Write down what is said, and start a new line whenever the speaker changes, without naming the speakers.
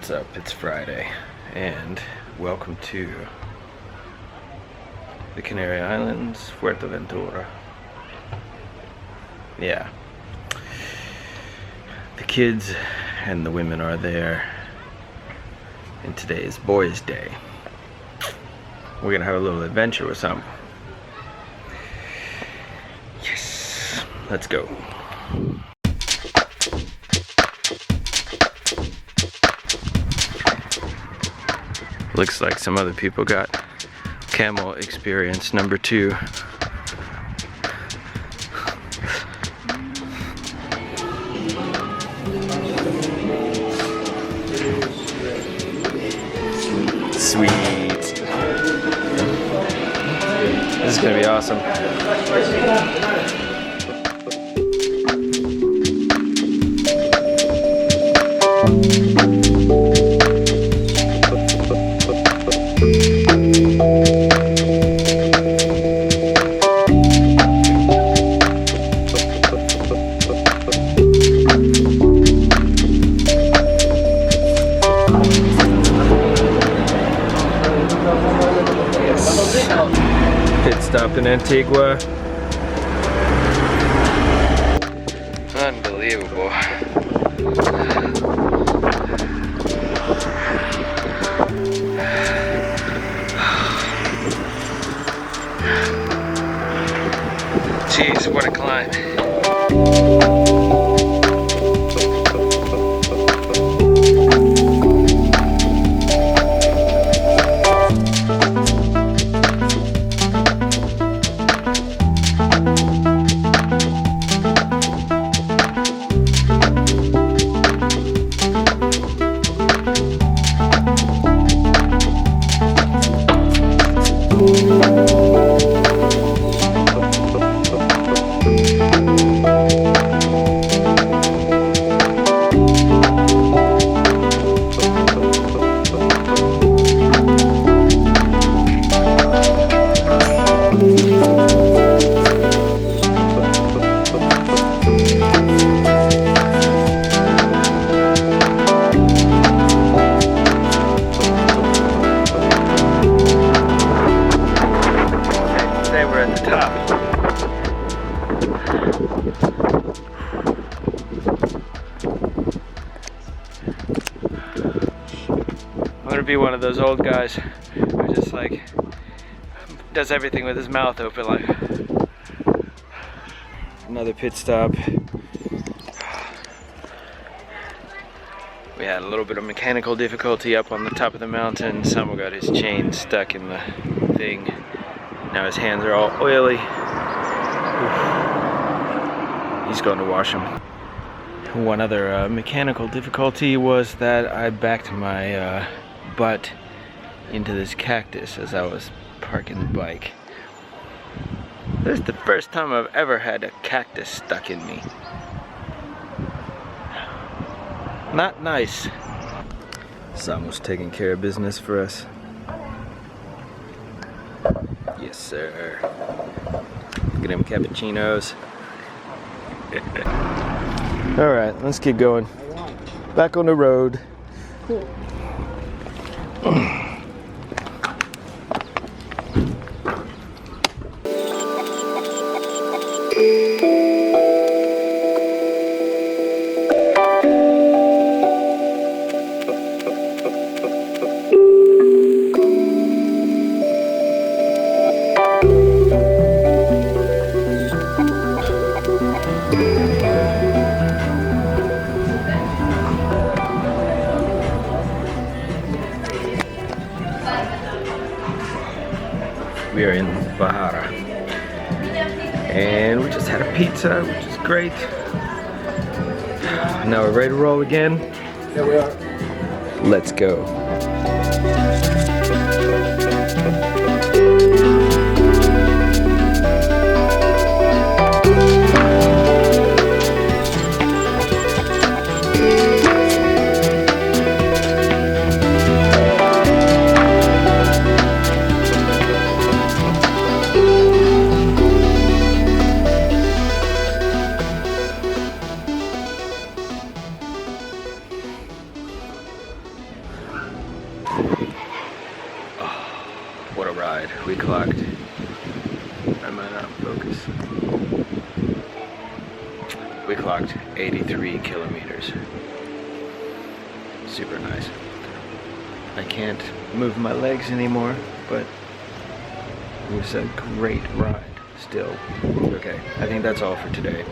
What's up? It's Friday and welcome to the Canary Islands, Fuerteventura. Yeah. The kids and the women are there, and today is Boys' Day. We're gonna have a little adventure with some. Yes, let's go. Looks like some other people got camel experience number 2. Sweet. This is gonna be awesome. Pit stop in Antigua. Unbelievable. Jeez, what a climb. I'm gonna be one of those old guys who just like does everything with his mouth open. Like, another pit stop. We had a little bit of mechanical difficulty up on the top of the mountain. Samuel got his chain stuck in the thing. Now his hands are all oily. He's going to wash them. One other mechanical difficulty was that I backed my butt into this cactus as I was parking the bike. This is the first time I've ever had a cactus stuck in me. Not nice. Samuel's taking care of business for us. Yes, sir. Look at them cappuccinos. Alright, let's keep going. Back on the road.
Cool.
We are in Bahara. And we just had a pizza, which is great. Now we're ready to roll again.
There we are.
Let's go. I might not focus. We clocked 83 kilometers. Super nice. I can't move my legs anymore, but it was a great ride still. Okay, I think that's all for today.